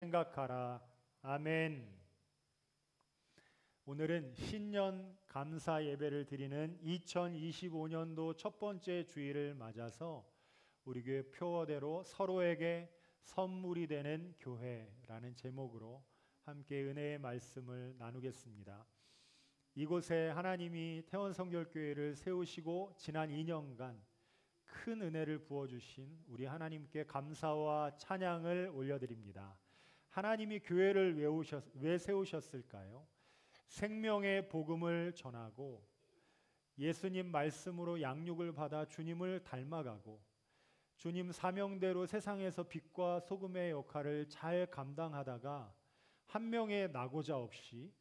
생각하라. 아멘. 오늘은 신년 감사 예배를 드리는 2025년도 첫 번째 주일을 맞아서 우리 교회 표어대로 서로에게 선물이 되는 교회라는 제목으로 함께 은혜의 말씀을 나누겠습니다. 이곳에 하나님이 태원성결교회를 세우시고 지난 2년간 큰 은혜를 부어주신 우리 하나님께 감사와 찬양을 올려드립니다. 하나님이 교회를 왜 세우셨을까요? 생명의 복음을 전하고 예수님 말씀으로 양육을 받아 주님을 닮아가고 주님 사명대로 세상에서 빛과 소금의 역할을 잘 감당하다가 한 명의 낙오자 없이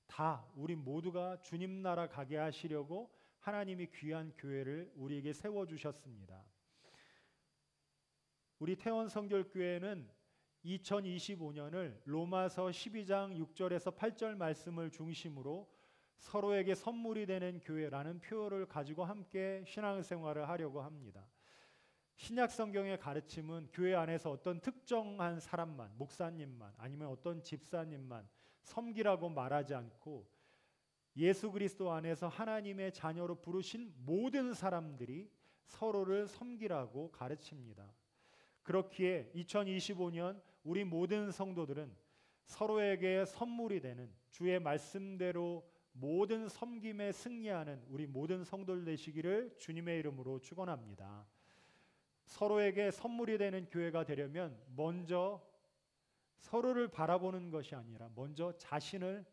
다 우리 모두가 주님 나라 가게 하시려고 하나님이 귀한 교회를 우리에게 세워주셨습니다. 우리 태원성결교회는 2025년을 로마서 12장 6절에서 8절 말씀을 중심으로 서로에게 선물이 되는 교회라는 표어를 가지고 함께 신앙생활을 하려고 합니다. 신약 성경의 가르침은 교회 안에서 어떤 특정한 사람만, 목사님만 아니면 어떤 집사님만 섬기라고 말하지 않고 예수 그리스도 안에서 하나님의 자녀로 부르신 모든 사람들이 서로를 섬기라고 가르칩니다. 그렇기에 2025년 우리 모든 성도들은 서로에게 선물이 되는 주의 말씀대로 모든 섬김에 승리하는 우리 모든 성도들 되시기를 주님의 이름으로 축원합니다. 서로에게 선물이 되는 교회가 되려면 먼저 서로를 바라보는 것이 아니라 먼저 자신을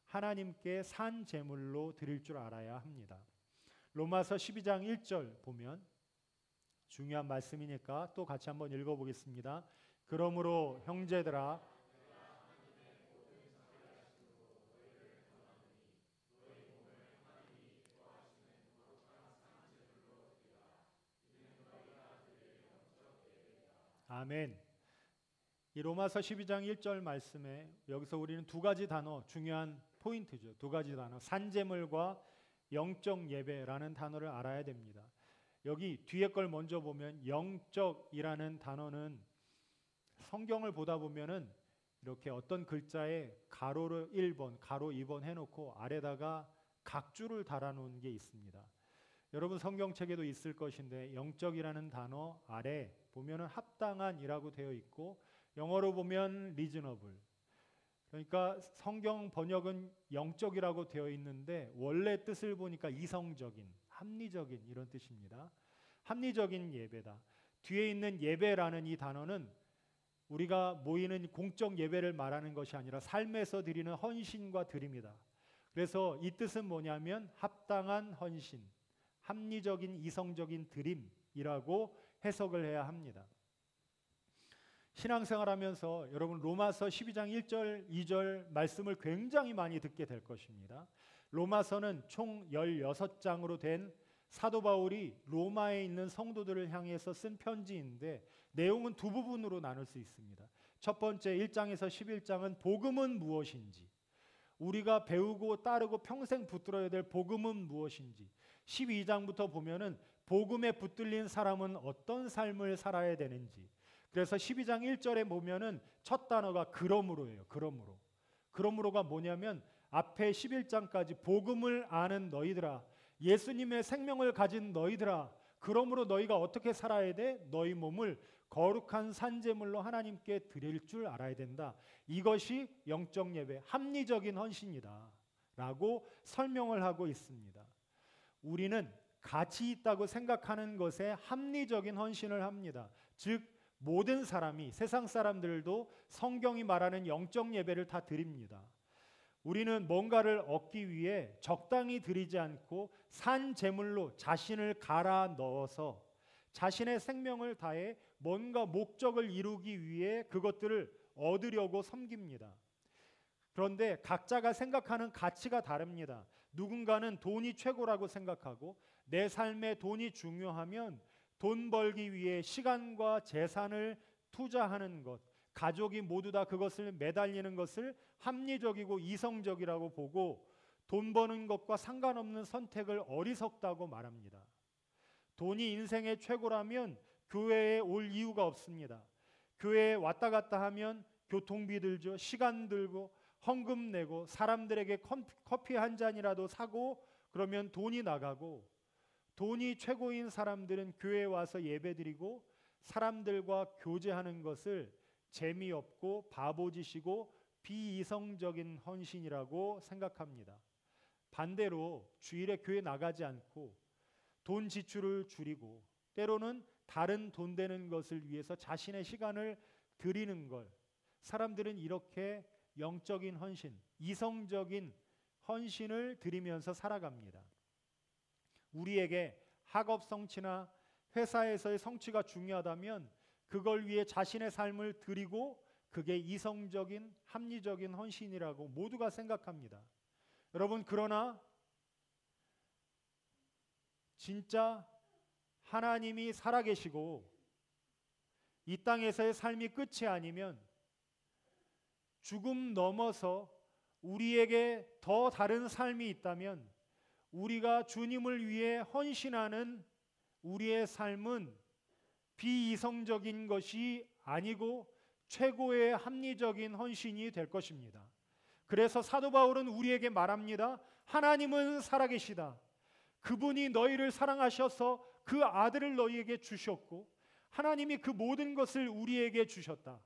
하나님께 산 제물로 드릴 줄 알아야 합니다. 로마서 12장 1절 보면 중요한 말씀이니까 또 같이 한번 읽어보겠습니다. 그러므로 형제들아 아멘. 이 로마서 12장 1절 말씀에 여기서 우리는 두 가지 단어, 중요한 포인트죠. 두 가지 단어, 산제물과 영적 예배라는 단어를 알아야 됩니다. 여기 뒤에 걸 먼저 보면 영적이라는 단어는 성경을 보다 보면은 이렇게 어떤 글자에 가로를 1번, 가로 2번 해놓고 아래다가 각줄을 달아놓은 게 있습니다. 여러분 성경책에도 있을 것인데 영적이라는 단어 아래 보면은 합당한이라고 되어 있고 영어로 보면 reasonable. 그러니까 성경 번역은 영적이라고 되어 있는데 원래 뜻을 보니까 이성적인, 합리적인 이런 뜻입니다. 합리적인 예배다. 뒤에 있는 예배라는 이 단어는 우리가 모이는 공적 예배를 말하는 것이 아니라 삶에서 드리는 헌신과 드림이다. 그래서 이 뜻은 뭐냐면 합당한 헌신, 합리적인 이성적인 드림이라고 해석을 해야 합니다. 신앙생활하면서 여러분 로마서 12장 1절, 2절 말씀을 굉장히 많이 듣게 될 것입니다. 로마서는 총 16장으로 된 사도 바울이 로마에 있는 성도들을 향해서 쓴 편지인데 내용은 두 부분으로 나눌 수 있습니다. 첫 번째 1장에서 11장은 복음은 무엇인지, 우리가 배우고 따르고 평생 붙들어야 될 복음은 무엇인지, 12장부터 보면은 복음에 붙들린 사람은 어떤 삶을 살아야 되는지. 그래서 12장 1절에 보면은 첫 단어가 그러므로예요. 그러므로. 그러므로가 뭐냐면 앞에 11장까지 복음을 아는 너희들아, 예수님의 생명을 가진 너희들아, 그러므로 너희가 어떻게 살아야 돼? 너희 몸을 거룩한 산제물로 하나님께 드릴 줄 알아야 된다. 이것이 영적 예배, 합리적인 헌신이다 라고 설명을 하고 있습니다. 우리는 가치 있다고 생각하는 것에 합리적인 헌신을 합니다. 즉 모든 사람이, 세상 사람들도 성경이 말하는 영적 예배를 다 드립니다. 우리는 뭔가를 얻기 위해 적당히 드리지 않고 산 제물로 자신을 갈아 넣어서 자신의 생명을 다해 뭔가 목적을 이루기 위해 그것들을 얻으려고 섬깁니다. 그런데 각자가 생각하는 가치가 다릅니다. 누군가는 돈이 최고라고 생각하고 내 삶에 돈이 중요하면 돈 벌기 위해 시간과 재산을 투자하는 것, 가족이 모두 다 그것을 매달리는 것을 합리적이고 이성적이라고 보고 돈 버는 것과 상관없는 선택을 어리석다고 말합니다. 돈이 인생의 최고라면 교회에 올 이유가 없습니다. 교회에 왔다 갔다 하면 교통비 들죠. 시간 들고 헌금 내고 사람들에게 커피 한 잔이라도 사고 그러면 돈이 나가고, 돈이 최고인 사람들은 교회에 와서 예배드리고 사람들과 교제하는 것을 재미없고 바보짓이고 비이성적인 헌신이라고 생각합니다. 반대로 주일에 교회 나가지 않고 돈 지출을 줄이고 때로는 다른 돈 되는 것을 위해서 자신의 시간을 드리는 걸, 사람들은 이렇게 영적인 헌신, 이성적인 헌신을 드리면서 살아갑니다. 우리에게 학업 성취나 회사에서의 성취가 중요하다면 그걸 위해 자신의 삶을 드리고 그게 이성적인 합리적인 헌신이라고 모두가 생각합니다. 여러분, 그러나 진짜 하나님이 살아계시고 이 땅에서의 삶이 끝이 아니면 죽음 넘어서 우리에게 더 다른 삶이 있다면 우리가 주님을 위해 헌신하는 우리의 삶은 비이성적인 것이 아니고 최고의 합리적인 헌신이 될 것입니다. 그래서 사도 바울은 우리에게 말합니다. 하나님은 살아계시다. 그분이 너희를 사랑하셔서 그 아들을 너희에게 주셨고 하나님이 그 모든 것을 우리에게 주셨다.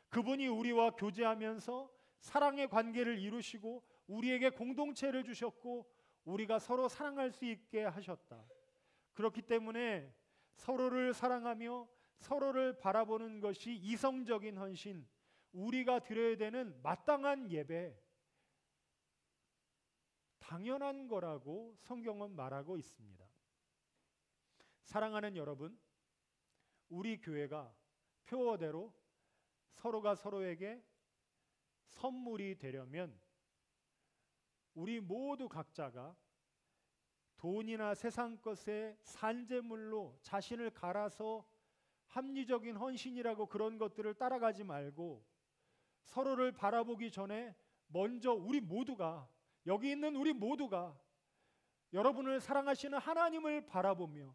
그분이 우리와 교제하면서 사랑의 관계를 이루시고 우리에게 공동체를 주셨고 우리가 서로 사랑할 수 있게 하셨다. 그렇기 때문에 서로를 사랑하며 서로를 바라보는 것이 이성적인 헌신, 우리가 드려야 되는 마땅한 예배, 당연한 거라고 성경은 말하고 있습니다. 사랑하는 여러분, 우리 교회가 표어대로 서로가 서로에게 선물이 되려면 우리 모두 각자가 돈이나 세상 것에 산재물로 자신을 갈아서 합리적인 헌신이라고 그런 것들을 따라가지 말고 서로를 바라보기 전에 먼저 우리 모두가, 여기 있는 우리 모두가 여러분을 사랑하시는 하나님을 바라보며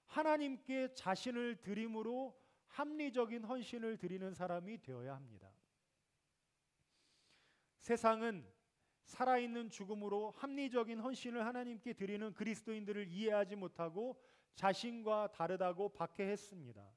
하나님께 자신을 드림으로 합리적인 헌신을 드리는 사람이 되어야 합니다. 세상은 살아있는 죽음으로 합리적인 헌신을 하나님께 드리는 그리스도인들을 이해하지 못하고 자신과 다르다고 박해했습니다.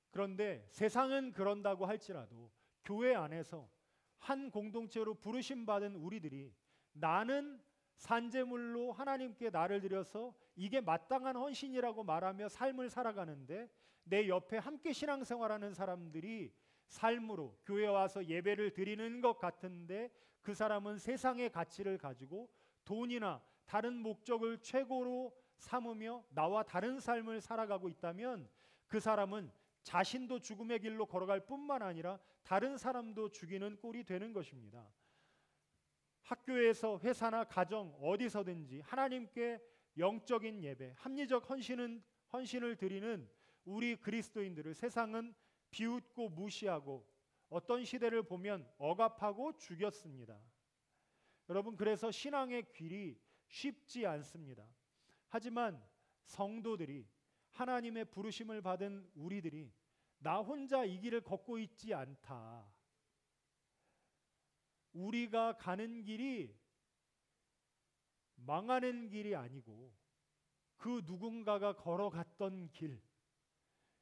그런데 세상은 그런다고 할지라도 교회 안에서 한 공동체로 부르심 받은 우리들이 나는 산재물로 하나님께 나를 드려서 이게 마땅한 헌신이라고 말하며 삶을 살아가는데 내 옆에 함께 신앙생활하는 사람들이 삶으로 교회에 와서 예배를 드리는 것 같은데 그 사람은 세상의 가치를 가지고 돈이나 다른 목적을 최고로 삼으며 나와 다른 삶을 살아가고 있다면 그 사람은 자신도 죽음의 길로 걸어갈 뿐만 아니라 다른 사람도 죽이는 꼴이 되는 것입니다. 학교에서, 회사나 가정 어디서든지 하나님께 영적인 예배, 합리적 헌신을 드리는 우리 그리스도인들을 세상은 비웃고 무시하고 어떤 시대를 보면 억압하고 죽였습니다. 여러분, 그래서 신앙의 길이 쉽지 않습니다. 하지만 성도들이, 하나님의 부르심을 받은 우리들이 나 혼자 이 길을 걷고 있지 않다. 우리가 가는 길이 망하는 길이 아니고 그 누군가가 걸어갔던 길,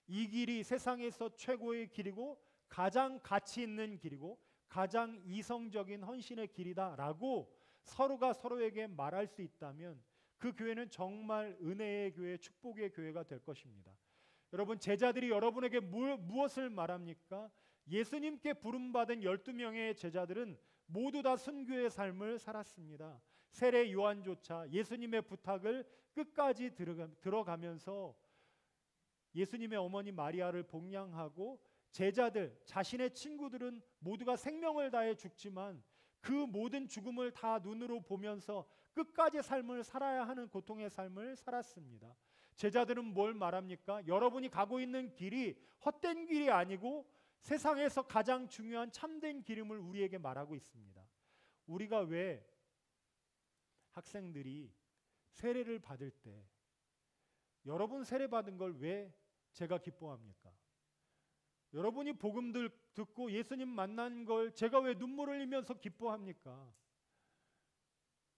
이 길이 세상에서 최고의 길이고 가장 가치 있는 길이고 가장 이성적인 헌신의 길이다라고 서로가 서로에게 말할 수 있다면 그 교회는 정말 은혜의 교회, 축복의 교회가 될 것입니다. 여러분, 제자들이 여러분에게 무엇을 말합니까? 예수님께 부름받은 12명의 제자들은 모두 다 순교의 삶을 살았습니다. 세례 요한조차 예수님의 부탁을 끝까지 들어가면서 예수님의 어머니 마리아를 복양하고 제자들, 자신의 친구들은 모두가 생명을 다해 죽지만 그 모든 죽음을 다 눈으로 보면서 끝까지 삶을 살아야 하는 고통의 삶을 살았습니다. 제자들은 뭘 말합니까? 여러분이 가고 있는 길이 헛된 길이 아니고 세상에서 가장 중요한 참된 길임을 우리에게 말하고 있습니다. 우리가 왜 학생들이 세례를 받을 때 여러분 세례 받은 걸 왜 제가 기뻐합니까? 여러분이 복음 듣고 예수님 만난 걸 제가 왜 눈물을 흘리면서 기뻐합니까?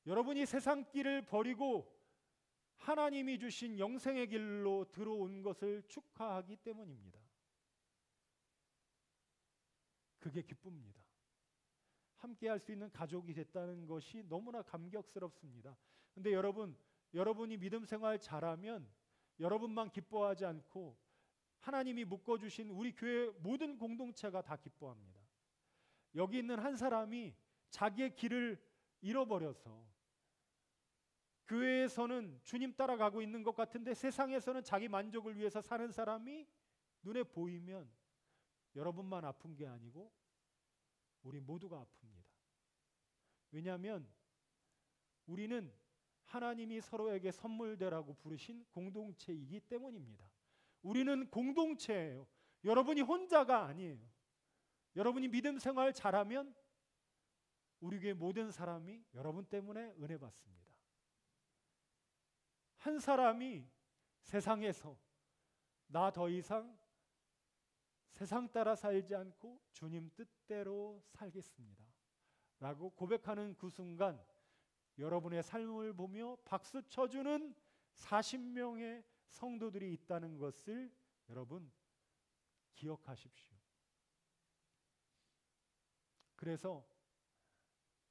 여러분이 세상 길을 버리고 하나님이 주신 영생의 길로 들어온 것을 축하하기 때문입니다. 그게 기쁩니다. 함께 할 수 있는 가족이 됐다는 것이 너무나 감격스럽습니다. 근데 여러분이 믿음 생활 잘하면 여러분만 기뻐하지 않고 하나님이 묶어주신 우리 교회 모든 공동체가 다 기뻐합니다. 여기 있는 한 사람이 자기의 길을 잃어버려서 교회에서는 주님 따라가고 있는 것 같은데 세상에서는 자기 만족을 위해서 사는 사람이 눈에 보이면 여러분만 아픈 게 아니고 우리 모두가 아픕니다. 왜냐하면 우리는 하나님이 서로에게 선물되라고 부르신 공동체이기 때문입니다. 우리는 공동체예요. 여러분이 혼자가 아니에요. 여러분이 믿음 생활 잘하면 우리 교회 모든 사람이 여러분 때문에 은혜 받습니다. 한 사람이 세상에서 나 더 이상 세상 따라 살지 않고 주님 뜻대로 살겠습니다 라고 고백하는 그 순간 여러분의 삶을 보며 박수 쳐주는 40명의 성도들이 있다는 것을 여러분 기억하십시오. 그래서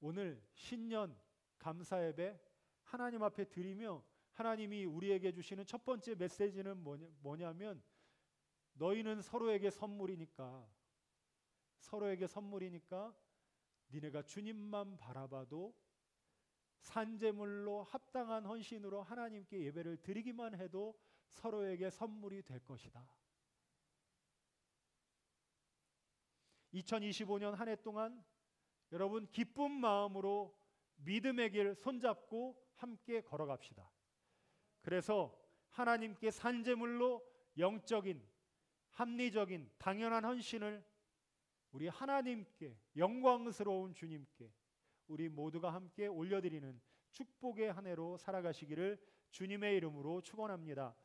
오늘 신년 감사 예배 하나님 앞에 드리며 하나님이 우리에게 주시는 첫 번째 메시지는 뭐냐면 너희는 서로에게 선물이니까 니네가 주님만 바라봐도 산제물로 합당한 헌신으로 하나님께 예배를 드리기만 해도 서로에게 선물이 될 것이다. 2025년 한 해 동안 여러분 기쁜 마음으로 믿음의 길 손잡고 함께 걸어갑시다. 그래서 하나님께 산제물로 영적인, 합리적인, 당연한 헌신을 우리 하나님께, 영광스러운 주님께 우리 모두가 함께 올려드리는 축복의 한 해로 살아가시기를 주님의 이름으로 축원합니다.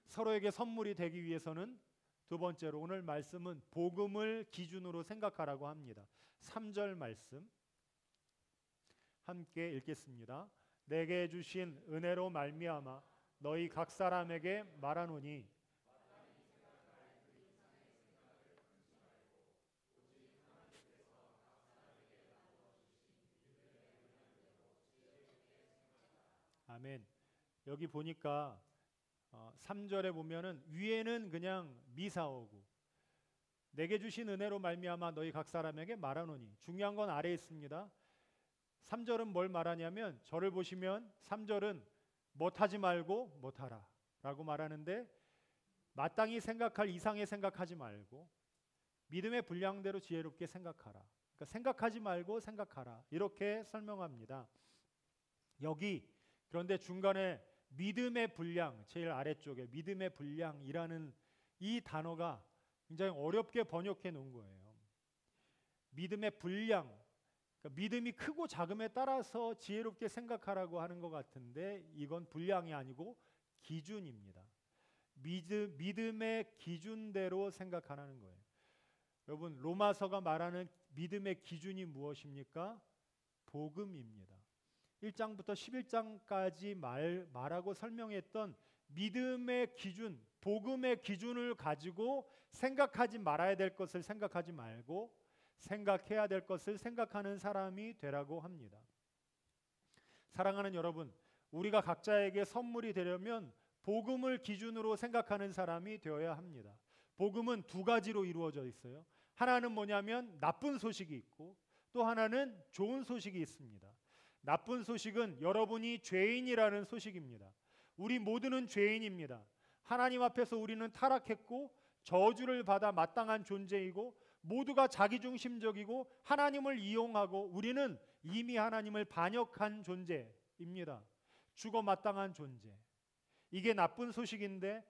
서로에게 선물이 되기 위해서는 두 번째로 오늘 말씀은 복음을 기준으로 생각하라고 합니다. 3절 말씀 함께 읽겠습니다. 내게 주신 은혜로 말미암아 너희 각 사람에게 말하노니 아멘. 여기 보니까 3절에 보면은 위에는 그냥 미사오고 내게 주신 은혜로 말미암아 너희 각 사람에게 말하노니 중요한 건 아래에 있습니다. 3절은 뭘 말하냐면 저를 보시면 3절은 못하지 말고 못하라 라고 말하는데 마땅히 생각할 이상의 생각하지 말고 믿음의 분량대로 지혜롭게 생각하라. 그러니까 생각하지 말고 생각하라 이렇게 설명합니다. 여기 그런데 중간에 믿음의 분량 제일 아래쪽에 믿음의 분량이라는 이 단어가 굉장히 어렵게 번역해 놓은 거예요. 믿음의 분량 그러니까 믿음이 크고 작음에 따라서 지혜롭게 생각하라고 하는 것 같은데 이건 분량이 아니고 기준입니다. 믿음의 기준대로 생각하라는 거예요. 여러분 로마서가 말하는 믿음의 기준이 무엇입니까? 복음입니다. 1장부터 11장까지 말하고 설명했던 믿음의 기준, 복음의 기준을 가지고 생각하지 말아야 될 것을 생각하지 말고 생각해야 될 것을 생각하는 사람이 되라고 합니다. 사랑하는 여러분, 우리가 각자에게 선물이 되려면 복음을 기준으로 생각하는 사람이 되어야 합니다. 복음은 두 가지로 이루어져 있어요. 하나는 뭐냐면 나쁜 소식이 있고 또 하나는 좋은 소식이 있습니다. 나쁜 소식은 여러분이 죄인이라는 소식입니다. 우리 모두는 죄인입니다. 하나님 앞에서 우리는 타락했고 저주를 받아 마땅한 존재이고 모두가 자기중심적이고 하나님을 이용하고 우리는 이미 하나님을 반역한 존재입니다. 죽어 마땅한 존재. 이게 나쁜 소식인데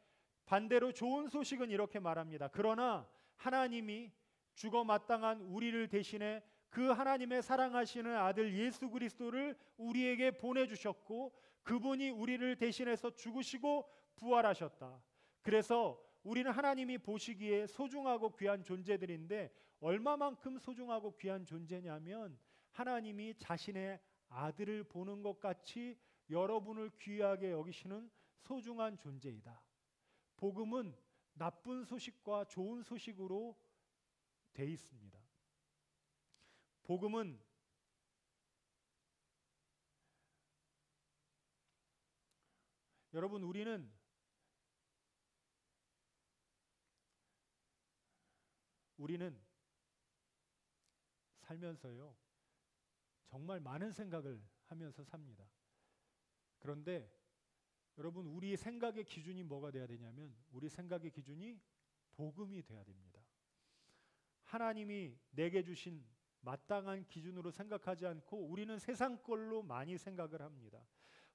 반대로 좋은 소식은 이렇게 말합니다. 그러나 하나님이 죽어 마땅한 우리를 대신해 그 하나님의 사랑하시는 아들 예수 그리스도를 우리에게 보내주셨고 그분이 우리를 대신해서 죽으시고 부활하셨다. 그래서 우리는 하나님이 보시기에 소중하고 귀한 존재들인데 얼마만큼 소중하고 귀한 존재냐면 하나님이 자신의 아들을 보는 것 같이 여러분을 귀하게 여기시는 소중한 존재이다. 복음은 나쁜 소식과 좋은 소식으로 돼 있습니다. 복음은 여러분 우리는 살면서요 정말 많은 생각을 하면서 삽니다. 그런데 여러분 우리 생각의 기준이 뭐가 돼야 되냐면 우리 생각의 기준이 복음이 돼야 됩니다. 하나님이 내게 주신 마땅한 기준으로 생각하지 않고 우리는 세상 걸로 많이 생각을 합니다.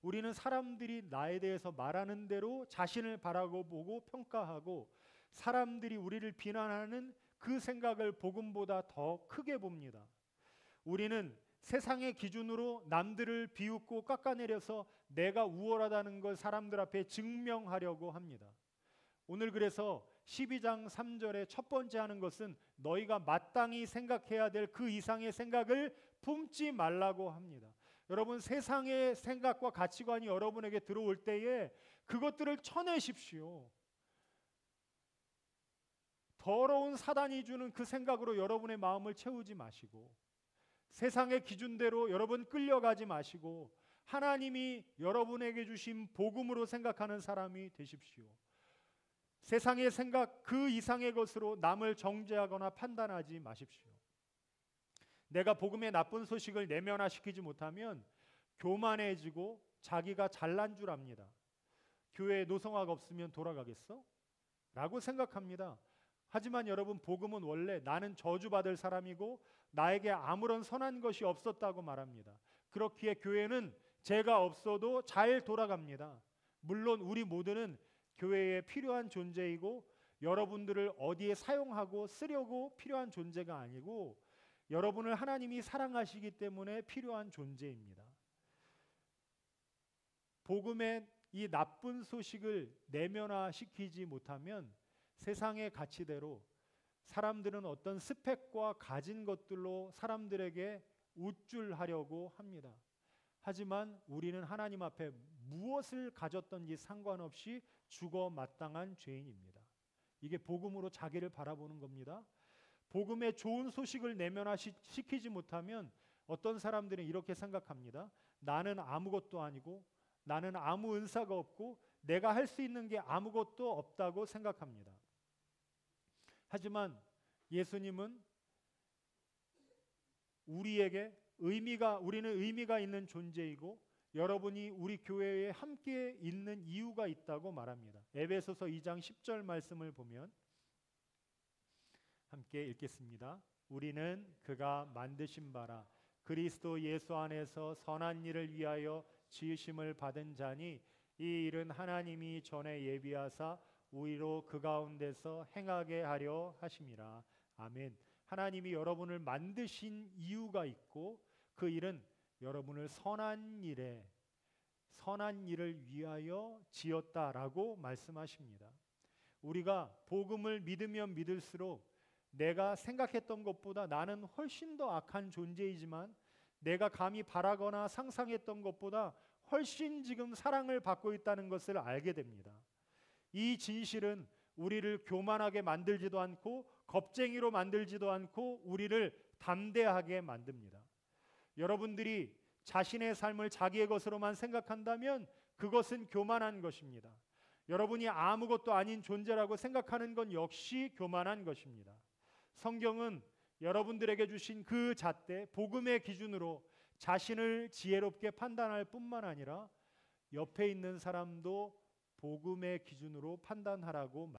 우리는 사람들이 나에 대해서 말하는 대로 자신을 바라보고 평가하고 사람들이 우리를 비난하는 그 생각을 복음보다 더 크게 봅니다. 우리는 세상의 기준으로 남들을 비웃고 깎아내려서 내가 우월하다는 걸 사람들 앞에 증명하려고 합니다. 오늘 그래서 12장 3절에 첫 번째 하는 것은 너희가 마땅히 생각해야 될 그 이상의 생각을 품지 말라고 합니다. 여러분 세상의 생각과 가치관이 여러분에게 들어올 때에 그것들을 쳐내십시오. 더러운 사단이 주는 그 생각으로 여러분의 마음을 채우지 마시고 세상의 기준대로 여러분 끌려가지 마시고 하나님이 여러분에게 주신 복음으로 생각하는 사람이 되십시오. 세상의 생각 그 이상의 것으로 남을 정죄하거나 판단하지 마십시오. 내가 복음의 나쁜 소식을 내면화시키지 못하면 교만해지고 자기가 잘난 줄 압니다. 교회에 노성화가 없으면 돌아가겠어? 라고 생각합니다. 하지만 여러분 복음은 원래 나는 저주받을 사람이고 나에게 아무런 선한 것이 없었다고 말합니다. 그렇기에 교회는 죄가 없어도 잘 돌아갑니다. 물론 우리 모두는 교회에 필요한 존재이고 여러분들을 어디에 사용하고 쓰려고 필요한 존재가 아니고 여러분을 하나님이 사랑하시기 때문에 필요한 존재입니다. 복음의 이 나쁜 소식을 내면화시키지 못하면 세상의 가치대로 사람들은 어떤 스펙과 가진 것들로 사람들에게 우쭐하려고 합니다. 하지만 우리는 하나님 앞에 무엇을 가졌던지 상관없이 죽어 마땅한 죄인입니다. 이게 복음으로 자기를 바라보는 겁니다. 복음의 좋은 소식을 내면화시키지 못하면 어떤 사람들은 이렇게 생각합니다. 나는 아무것도 아니고 나는 아무 은사가 없고 내가 할 수 있는 게 아무것도 없다고 생각합니다. 하지만 예수님은 우리는 의미가 있는 존재이고 여러분이 우리 교회에 함께 있는 이유가 있다고 말합니다. 에베소서 2장 10절 말씀을 보면 함께 읽겠습니다. 우리는 그가 만드신 바라 그리스도 예수 안에서 선한 일을 위하여 지으심을 받은 자니 이 일은 하나님이 전에 예비하사 우리로 그 가운데서 행하게 하려 하심이라. 아멘. 하나님이 여러분을 만드신 이유가 있고 그 일은 여러분을 선한 일을 위하여 지었다라고 말씀하십니다. 우리가 복음을 믿으면 믿을수록 내가 생각했던 것보다 나는 훨씬 더 악한 존재이지만 내가 감히 바라거나 상상했던 것보다 훨씬 지금 사랑을 받고 있다는 것을 알게 됩니다. 이 진실은 우리를 교만하게 만들지도 않고 겁쟁이로 만들지도 않고 우리를 담대하게 만듭니다. 여러분들이 자신의 삶을 자기의 것으로만 생각한다면 그것은 교만한 것입니다. 여러분이 아무것도 아닌 존재라고 생각하는 건 역시 교만한 것입니다. 성경은 여러분들에게 주신 그 잣대 복음의 기준으로 자신을 지혜롭게 판단할 뿐만 아니라 옆에 있는 사람도 복음의 기준으로 판단하라고